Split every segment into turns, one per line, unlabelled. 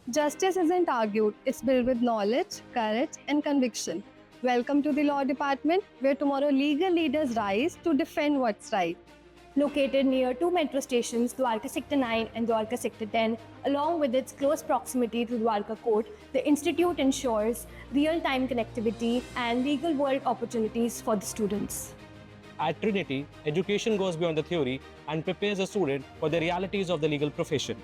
Justice isn't argued, it's built with knowledge, courage, and conviction. Welcome to the Law Department, where tomorrow legal leaders rise to defend what's right.
Located near two metro stations, Dwarka Sector 9 and Dwarka Sector 10, along with its close proximity to Dwarka Court, the institute ensures real-time connectivity and legal world opportunities for the students.
At Trinity, education goes beyond the theory and prepares a student for the realities of the legal profession.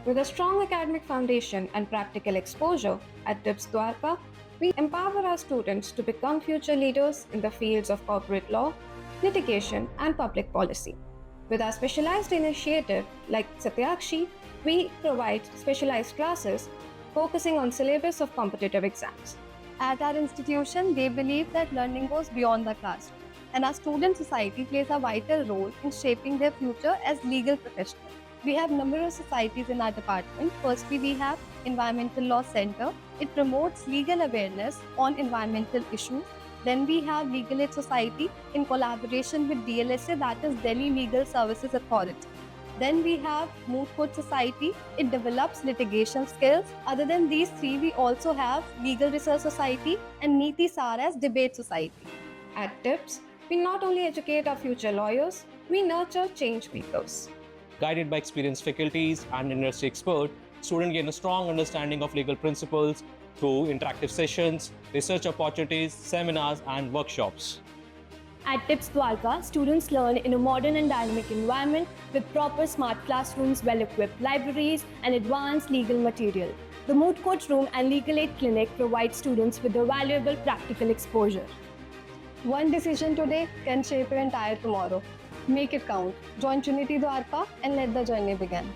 With a strong academic foundation and practical exposure at TIPS Dwarka, we empower our students to become future leaders in the fields of corporate law, litigation, and public policy. With our specialized initiative like Satyakshi, we provide specialized classes focusing on syllabus of competitive exams.
At our institution, they believe that learning goes beyond the classroom, and our student society plays a vital role in shaping their future as legal professionals. We have numerous societies in our department. Firstly, we have Environmental Law Center. It promotes legal awareness on environmental issues. Then we have Legal Aid Society in collaboration with DLSA, that is Delhi Legal Services Authority. Then we have Moot Court Society. It develops litigation skills. Other than these three, we also have Legal Research Society and Niti Saras Debate Society.
At TIPS, we not only educate our future lawyers, we nurture change makers.
Guided by experienced faculties and industry experts, students gain a strong understanding of legal principles through interactive sessions, research opportunities, seminars, and workshops.
At TIPS Dwarka, students learn in a modern and dynamic environment with proper smart classrooms, well-equipped libraries, and advanced legal material. The Moot Court Room and Legal Aid Clinic provide students with a valuable practical exposure.
One decision today can shape your entire tomorrow. Make it count. Join Trinity Dwarka and let the journey begin.